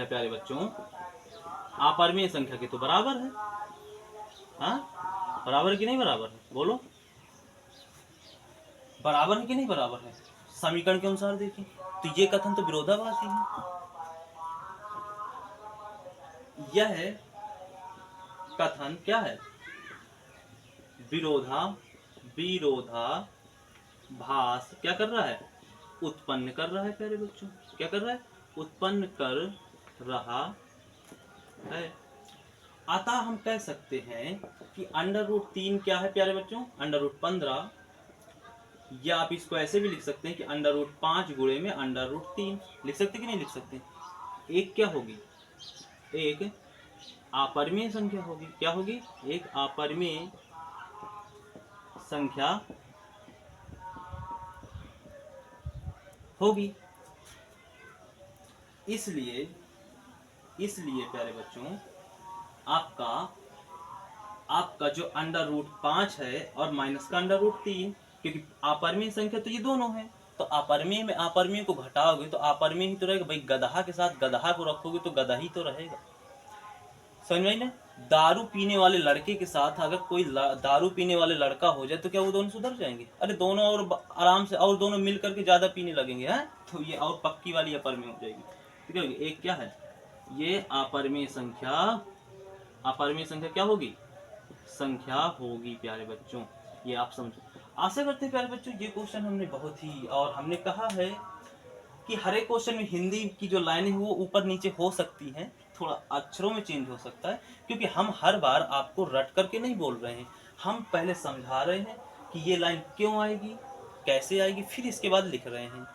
प्यारे बच्चों अपरिमेय संख्या के तो बराबर है। हाँ, बराबर है कि नहीं बराबर है, बोलो, बराबर है कि नहीं बराबर है। समीकरण के अनुसार देखें तो ये कथन तो विरोधाभासी है। यह कथन क्या है, विरोधाभास क्या कर रहा है, उत्पन्न कर रहा है प्यारे बच्चों। क्या कर रहा है, उत्पन्न कर रहा है। अतः हम कह सकते हैं कि अंडर रूट 3 क्या है प्यारे बच्चों, अंडर रूट 15, या आप इसको ऐसे भी लिख सकते हैं कि अंडर रूट 5 गुणे में अंडर रूट 3, लिख सकते कि नहीं लिख सकते। एक क्या होगी, एक अपरिमेय संख्या होगी। क्या होगी, एक अपरिमेय संख्या होगी। इसलिए प्यारे बच्चों आपका जो अंडर रूट 5 है और माइनस का अंडर रूट 3, क्योंकि अपरिमेय संख्या तो ये दोनों है, तो अपरिमेय में अपरिमेय को घटाओगे तो अपरिमेय ही तो रहेगा भाई। गदहा के साथ गदहा को रखोगे तो गदहा ही तो रहेगा, समझ में ना। दारू पीने वाले लड़के के साथ अगर कोई दारू पीने वाले लड़का हो जाए तो क्या वो दोनों सुधर जाएंगे, अरे दोनों और आराम से, और दोनों मिल करके ज्यादा पीने लगेंगे, हैं, तो ये और पक्की वाली अपरिमेय हो जाएगी। ठीक है, एक क्या है, ये अपरिमेय संख्या क्या होगी, संख्या होगी प्यारे बच्चों। ये आप समझो। आशा करते हैं प्यारे बच्चों ये क्वेश्चन हमने बहुत ही, और हमने कहा है कि हर एक क्वेश्चन में हिंदी की जो लाइनें हैं वो ऊपर नीचे हो सकती हैं, थोड़ा अक्षरों में चेंज हो सकता है, क्योंकि हम हर बार आपको रट करके नहीं बोल रहे हैं, हम पहले समझा रहे हैं कि ये लाइन क्यों आएगी, कैसे आएगी, फिर इसके बाद लिख रहे हैं।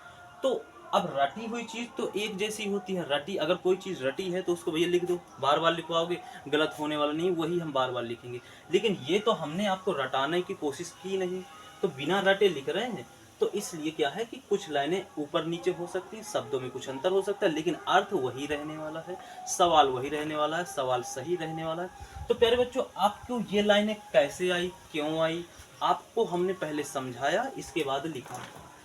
तो अब रटी हुई चीज तो एक जैसी होती है। रटी, अगर कोई चीज रटी है तो उसको भैया लिख दो, बार बार लिखवाओगे गलत होने वाला नहीं, वही हम बार बार लिखेंगे। लेकिन ये तो हमने आपको रटाने की कोशिश की नहीं, तो बिना रटे लिख रहे हैं, तो इसलिए क्या है कि कुछ लाइनें ऊपर नीचे हो सकती हैं, शब्दों में कुछ अंतर हो सकता है, लेकिन अर्थ वही रहने वाला है, सवाल वही रहने वाला है, सवाल सही रहने वाला है। तो प्यारे बच्चों आपको ये लाइनें कैसे आई, क्यों आई, आपको हमने पहले समझाया, इसके बाद लिखा।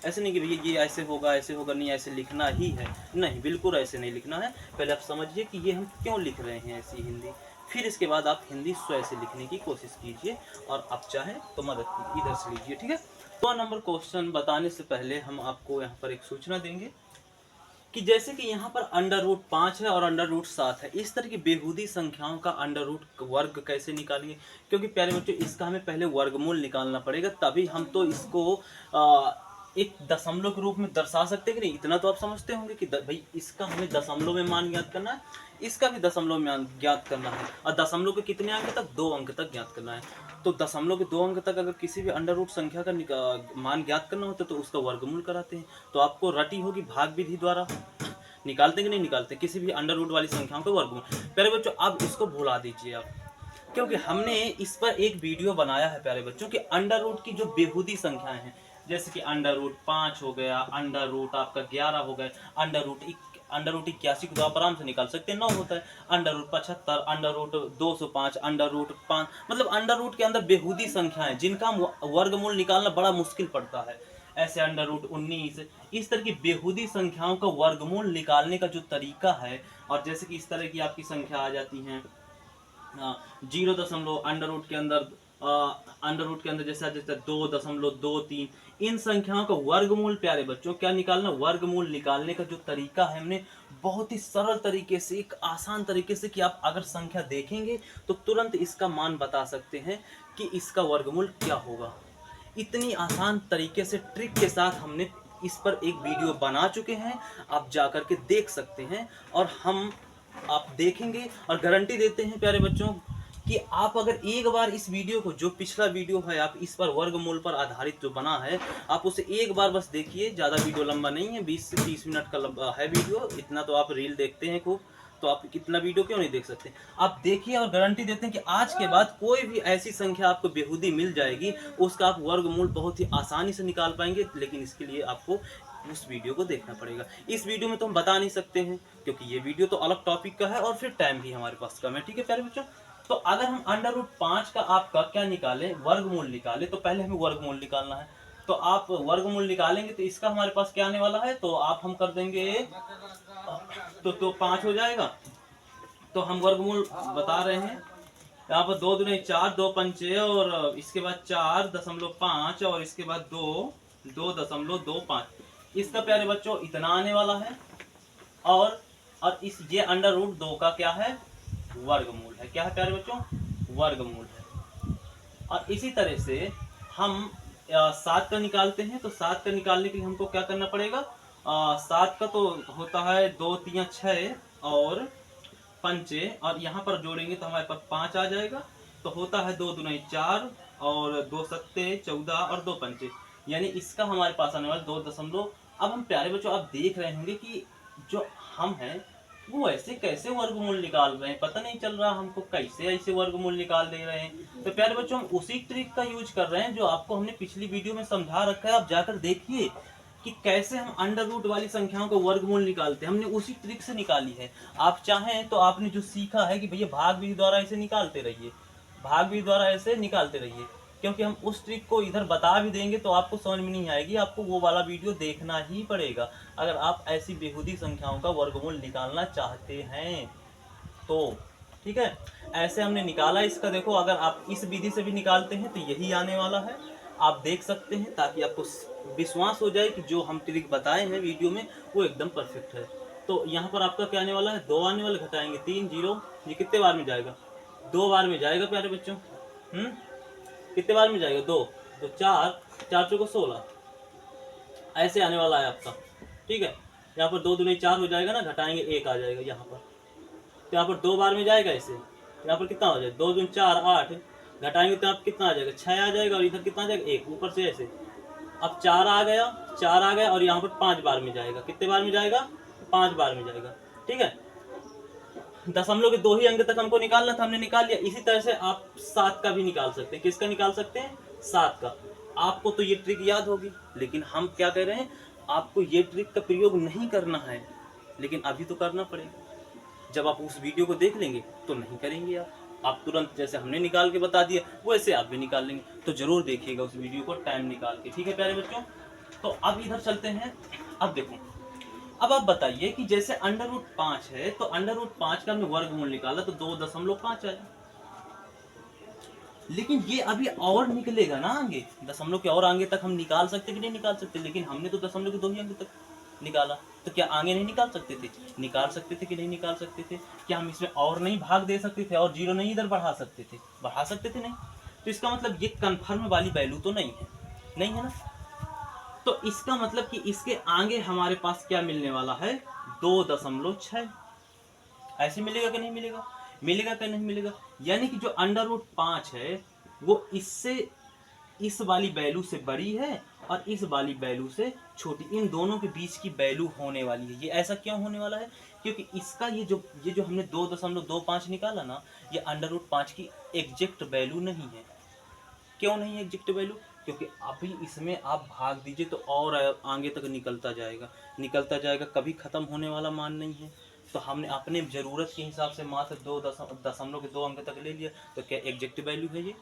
ऐसे नहीं कि भैया ये ऐसे होगा, नहीं ऐसे लिखना ही है, नहीं, बिल्कुल ऐसे नहीं लिखना है। पहले आप समझिए कि ये हम क्यों लिख रहे हैं ऐसी हिंदी, फिर इसके बाद आप हिंदी स्वयं से लिखने की कोशिश कीजिए, और आप चाहें तो मदद इधर से लीजिए, ठीक है। 2 नंबर क्वेश्चन बताने से पहले हम आपको यहाँ पर एक सूचना देंगे कि जैसे कि यहाँ पर अंडर रूट 5 है और अंडर रूट 7 है, इस तरह की बेहूदी संख्याओं का अंडर रूट वर्ग कैसे निकालिए, क्योंकि प्यारे बच्चों इसका हमें पहले वर्गमूल निकालना पड़ेगा, तभी हम तो इसको एक दशमलव के रूप में दर्शा सकते हैं कि नहीं? इतना तो आप समझते होंगे कि भाई इसका हमें दशमलव में मान ज्ञात करना है, इसका भी दशमलव में ज्ञात करना है, और दशमलव के कितने अंक तक? 2 अंक तक ज्ञात करना है। तो दशमलव के 2 अंक तक अगर किसी भी अंडर रूट संख्या का मान ज्ञात करना होता है तो उसका वर्गमूल कराते हैं। तो आपको रटी होगी भाग विधि द्वारा, निकालते कि नहीं निकालते किसी भी अंडर रूट वाली संख्याओं का वर्गमूल। प्यारे बच्चों अब इसको भुला दीजिए आप, क्योंकि हमने इस पर एक वीडियो बनाया है प्यारे बच्चों कि अंडर रूट की जो बेहुदी संख्याएं हैं, जैसे कि अंडर रूट 5 हो गया, अंडर रूट आपका 11 हो गया, अंडर रूट 81 को तो आप आराम से निकाल सकते हैं, 9 होता है, under root 75, under root 205, under root 5, मतलब अंडर रूट के अंदर बेहुदी संख्याएं जिनका वर्गमूल निकालना बड़ा मुश्किल पड़ता है, ऐसे अंडर रूट 19, इस तरह की बेहुदी संख्याओं का वर्गमूल निकालने का जो तरीका है, और जैसे कि इस तरह की आपकी संख्या आ जाती हैं 0 अंडर रूट के अंदर जैसे 2.23, इन संख्याओं का वर्गमूल प्यारे बच्चों क्या निकालना, वर्गमूल निकालने का जो तरीका है हमने बहुत ही सरल तरीके से, एक आसान तरीके से, कि आप अगर संख्या देखेंगे तो तुरंत इसका मान बता सकते हैं कि इसका वर्गमूल क्या होगा। इतनी आसान तरीके से ट्रिक के साथ हमने इस पर एक वीडियो बना चुके हैं, आप जाकर के देख सकते हैं, और आप देखेंगे और गारंटी देते हैं प्यारे बच्चों कि आप अगर एक बार इस वीडियो को, जो पिछला वीडियो है आप इस पर वर्गमूल पर आधारित जो बना है, आप उसे एक बार बस देखिए, ज़्यादा वीडियो लंबा नहीं है, 20 से 30 मिनट का लंबा है वीडियो, इतना तो आप रील देखते हैं खूब, तो आप कितना वीडियो क्यों नहीं देख सकते। आप देखिए और गारंटी देते हैं कि आज के बाद कोई भी ऐसी संख्या आपको बेहुदी मिल जाएगी, उसका आप वर्गमूल बहुत ही आसानी से निकाल पाएंगे, लेकिन इसके लिए आपको उस वीडियो को देखना पड़ेगा। इस वीडियो में तो हम बता नहीं सकते हैं, क्योंकि ये वीडियो तो अलग टॉपिक का है और फिर टाइम भी हमारे पास कम है, ठीक है प्यारे बच्चों। तो अगर हम अंडर रूट 5 का आपका क्या निकालें, वर्गमूल निकालें, तो पहले हमें वर्गमूल निकालना है। तो आप वर्गमूल निकालेंगे तो इसका हमारे पास क्या आने वाला है, तो आप हम कर देंगे, तो 5 हो जाएगा। तो हम वर्गमूल बता रहे हैं, यहाँ पर 2 दूनी 4, 2 पंचे, और इसके बाद 4.5, और इसके बाद 2.25, इसका प्यारे बच्चों इतना आने वाला है। और ये अंडर रूट 2 का क्या है, वर्गमूल है। क्या है प्यारे बच्चों, वर्गमूल है। और इसी तरह से हम 7 का निकालते हैं, तो 7 का निकालने के लिए हमको क्या करना पड़ेगा, 7 का तो होता है 2 3 6 और पंचे, और यहाँ पर जोड़ेंगे तो हमारे पास 5 आ जाएगा, तो होता है 2 दूनी 4 और 2 सत्ते 14 और 2 पंचे, यानी इसका हमारे पास आने वाला 2 अब हम प्यारे बच्चों आप देख रहे होंगे कि जो हम हैं वो ऐसे कैसे वर्गमूल निकाल रहे हैं, पता नहीं चल रहा हमको कैसे ऐसे वर्गमूल निकाल दे रहे हैं। तो प्यारे बच्चों हम उसी ट्रिक का यूज कर रहे हैं जो आपको हमने पिछली वीडियो में समझा रखा है, आप जाकर देखिए कि कैसे हम अंडर रूट वाली संख्याओं को वर्गमूल निकालते हैं, हमने उसी ट्रिक से निकाली है। आप चाहें तो आपने जो सीखा है कि भैया भाग विधि द्वारा ऐसे निकालते रहिए, भाग विधि द्वारा ऐसे निकालते रहिए, क्योंकि हम उस ट्रिक को इधर बता भी देंगे तो आपको समझ में नहीं आएगी, आपको वो वाला वीडियो देखना ही पड़ेगा अगर आप ऐसी बेहुदी संख्याओं का वर्गमूल निकालना चाहते हैं तो, ठीक है। ऐसे हमने निकाला इसका, देखो अगर आप इस विधि से भी निकालते हैं तो यही आने वाला है, आप देख सकते हैं, ताकि आपको विश्वास हो जाए कि जो हम ट्रिक बताए हैं वीडियो में वो एकदम परफेक्ट है। तो यहाँ पर आपका क्या आने वाला है, 2 आने वाले, घटाएंगे 3 0, ये कितने बार में जाएगा, 2 बार में जाएगा प्यारे बच्चों। कितने बार में जाएगा, 2, तो 4 4 चौको 16, ऐसे आने वाला है आपका, ठीक है। यहाँ पर 2 दूनी 4 हो जाएगा ना, घटाएंगे 1 आ जाएगा यहाँ पर, तो यहाँ पर 2 बार में जाएगा ऐसे, यहाँ पर कितना हो जाएगा, 2 दूनी 4 8, घटाएंगे तो आप कितना आ जाएगा, 6 आ जाएगा, और इधर कितना आ जाएगा 1 ऊपर से ऐसे, अब 4 आ गया, और यहाँ पर 5 बार में जाएगा, कितने बार में जाएगा, 5 बार में जाएगा, ठीक है। दशमलव के 2 ही अंक तक हमको निकालना था, हमने निकाल लिया। इसी तरह से आप 7 का भी निकाल सकते हैं, किसका निकाल सकते हैं, 7 का। आपको तो ये ट्रिक याद होगी, लेकिन हम क्या कह रहे हैं, आपको ये ट्रिक का प्रयोग नहीं करना है, लेकिन अभी तो करना पड़ेगा। जब आप उस वीडियो को देख लेंगे तो नहीं करेंगे आप तुरंत जैसे हमने निकाल के बता दिया वैसे आप भी निकाल लेंगे, तो जरूर देखिएगा उस वीडियो को टाइम निकाल के, ठीक है प्यारे बच्चों। तो अब इधर चलते हैं, अब देखो, अब आप बताइए कि जैसे अंडर रूट 5 है, तो अंडर रूट 5 का हमने वर्गमूल निकाला तो 2.5 आया, लेकिन ये अभी और निकलेगा ना आगे, दशमलव के और आगे तक हम निकाल सकते कि नहीं निकाल सकते, लेकिन हमने तो दशमलव के 2 ही अंक तक निकाला, तो क्या आगे नहीं निकाल सकते थे, निकाल सकते थे कि नहीं निकाल सकते थे, क्या हम इसमें और नहीं भाग दे सकते थे और 0 नहीं इधर बढ़ा सकते थे, नहीं। तो इसका मतलब ये कन्फर्म वाली वैल्यू तो नहीं है, नहीं है ना। तो इसका मतलब कि इसके आगे हमारे पास क्या मिलने वाला है, 2.6। ऐसे मिलेगा कि नहीं मिलेगा, मिलेगा कि नहीं मिलेगा। यानी कि जो अंडर रूट 5 है वो इससे, इस वाली वैल्यू से बड़ी है और इस वाली वैल्यू से छोटी, इन दोनों के बीच की वैल्यू होने वाली है। ये ऐसा क्यों होने वाला है, क्योंकि इसका ये जो हमने 2.25 निकाला ना, ये अंडर रूट 5 की एग्जैक्ट वैल्यू नहीं है। क्यों नहीं है एग्जैक्ट वैल्यू, क्योंकि अभी इसमें आप भाग दीजिए तो और आगे तक निकलता जाएगा, कभी ख़त्म होने वाला मान नहीं है। तो हमने अपने ज़रूरत के हिसाब से मात्र 2 अंक तक ले लिया, तो क्या एग्जैक्ट वैल्यू है ये,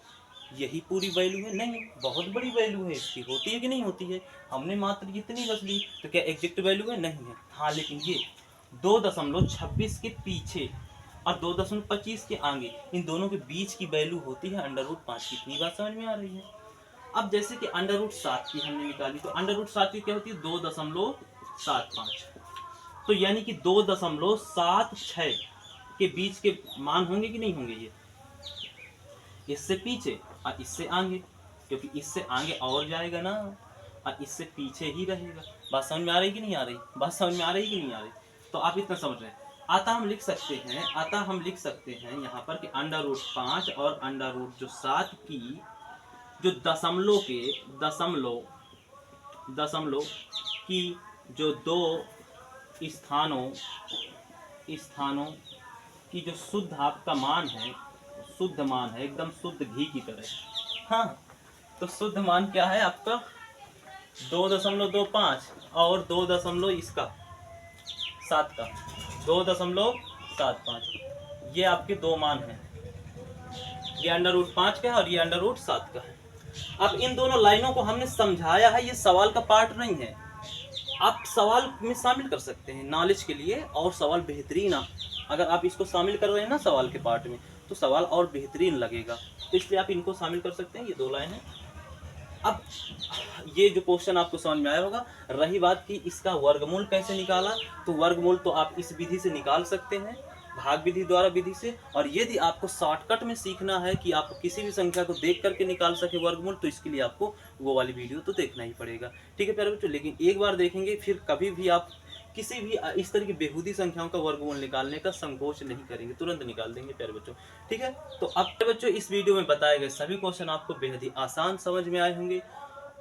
यही पूरी वैल्यू है? नहीं, बहुत बड़ी वैल्यू है इसकी, होती है कि नहीं होती है। हमने मात्र इतनी बस ली, तो क्या एग्जैक्ट वैल्यू है? नहीं है। हाँ, लेकिन ये 2.26 के पीछे और 2.25 के आगे, इन दोनों के बीच की वैल्यू होती है अंडर रूट 5 की। इतनी बात समझ में आ रही है। अब जैसे कि अंडर रूट 7 की हमने निकाली, तो अंडर रूट 7 की क्या होती है, 2.75। तो यानी कि 2.76 के बीच के मान होंगे कि नहीं होंगे, ये इससे पीछे और इससे आगे, क्योंकि इससे आगे और जाएगा ना, और इससे पीछे ही रहेगा। बात समझ में आ रही कि नहीं आ रही, बात समझ में आ रही कि नहीं आ रही। तो आप इतना समझ रहे हैं। अतः हम लिख सकते हैं यहाँ पर कि अंडर रूट 5 और अंडर रूट जो 7 की जो दशमलव की जो दो स्थानों की जो शुद्ध आपका मान है, शुद्ध मान है, एकदम शुद्ध घी की तरह। हाँ, तो शुद्ध मान क्या है आपका, 2.25 और 2 इसका 7 का 2.75, ये आपके दो मान हैं। ये अंडर रूट 5 का है और ये अंडर रूट 7 का है। अब इन दोनों लाइनों को हमने समझाया है, ये सवाल का पार्ट नहीं है। आप सवाल में शामिल कर सकते हैं नॉलेज के लिए, और सवाल बेहतरीन, अगर आप इसको शामिल कर रहे हैं ना सवाल के पार्ट में, तो सवाल और बेहतरीन लगेगा। तो इसलिए आप इनको शामिल कर सकते हैं, ये 2 लाइन है। अब ये जो क्वेश्चन आपको समझ में आया होगा। रही बात कि इसका वर्गमूल कैसे निकाला, तो वर्गमूल तो आप इस विधि से निकाल सकते हैं, भाग विधि द्वारा विधि से। और यदि आपको शॉर्टकट में सीखना है कि आप किसी भी संख्या को देख करके निकाल सके वर्गमूल, तो इसके लिए आपको वो वाली वीडियो तो देखना ही पड़ेगा। ठीक है प्यारे बच्चों, लेकिन एक बार देखेंगे फिर कभी भी आप किसी भी इस तरह की बेहूदी संख्याओं का वर्गमूल निकालने का संकोच नहीं करेंगे, तुरंत निकाल देंगे प्यारे बच्चों। ठीक है, तो अब प्यारे बच्चों इस वीडियो में बताए गए सभी क्वेश्चन आपको बेहद ही आसान समझ में आए होंगे,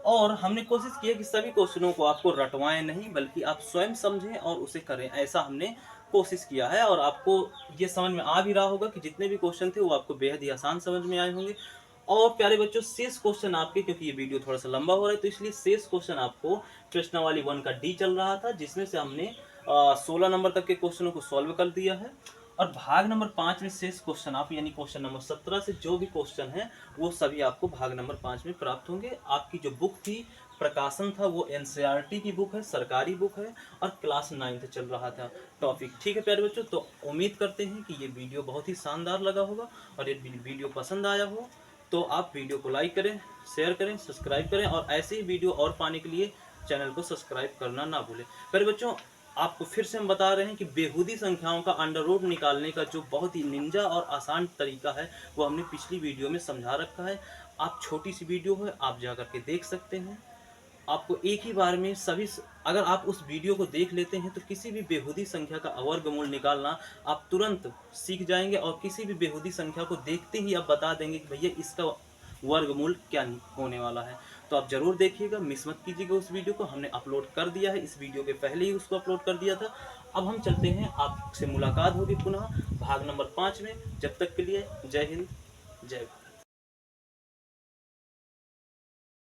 और हमने कोशिश की है कि सभी क्वेश्चनों को आपको रटवाएं नहीं, बल्कि आप स्वयं समझें और उसे करें, ऐसा हमने कोशिश किया है। और आपको ये समझ में आ भी रहा होगा कि जितने भी क्वेश्चन थे वो आपको बेहद ही आसान समझ में आए होंगे। और प्यारे बच्चों शेष क्वेश्चन आपके, क्योंकि ये वीडियो थोड़ा सा लंबा हो रहा है, तो इसलिए शेष क्वेश्चन आपको प्रश्नावली 1 का डी चल रहा था, जिसमें से हमने 16 नंबर तक के क्वेश्चनों को सॉल्व कर दिया है। और भाग नंबर 5 में शेष क्वेश्चन आप, यानी क्वेश्चन नंबर 17 से जो भी क्वेश्चन है वो सभी आपको भाग नंबर 5 में प्राप्त होंगे। आपकी जो बुक थी, प्रकाशन था, वो एनसीईआरटी की बुक है, सरकारी बुक है, और क्लास 9th चल रहा था टॉपिक। ठीक है प्यारे बच्चों, तो उम्मीद करते हैं कि ये वीडियो बहुत ही शानदार लगा होगा, और ये वीडियो पसंद आया हो तो आप वीडियो को लाइक करें, शेयर करें, सब्सक्राइब करें, और ऐसे ही वीडियो और पाने के लिए चैनल को सब्सक्राइब करना ना भूलें। प्यारे बच्चों, आपको फिर से हम बता रहे हैं कि बेहूदी संख्याओं का अंडर रूट निकालने का जो बहुत ही निंजा और आसान तरीका है, वो हमने पिछली वीडियो में समझा रखा है। आप छोटी सी वीडियो है, आप जा करके देख सकते हैं। आपको एक ही बार में सभी, अगर आप उस वीडियो को देख लेते हैं तो किसी भी बेहूदी संख्या का वर्गमूल निकालना आप तुरंत सीख जाएंगे, और किसी भी बेहूदी संख्या को देखते ही आप बता देंगे कि भैया इसका वर्गमूल क्या होने वाला है। तो आप जरूर देखिएगा, मिस मत कीजिएगा उस वीडियो को। हमने अपलोड कर दिया है, इस वीडियो के पहले ही उसको अपलोड कर दिया था। अब हम चलते हैं, आपसे मुलाकात होगी पुनः भाग नंबर 5 में। जब तक के लिए जय हिंद, जय भारत।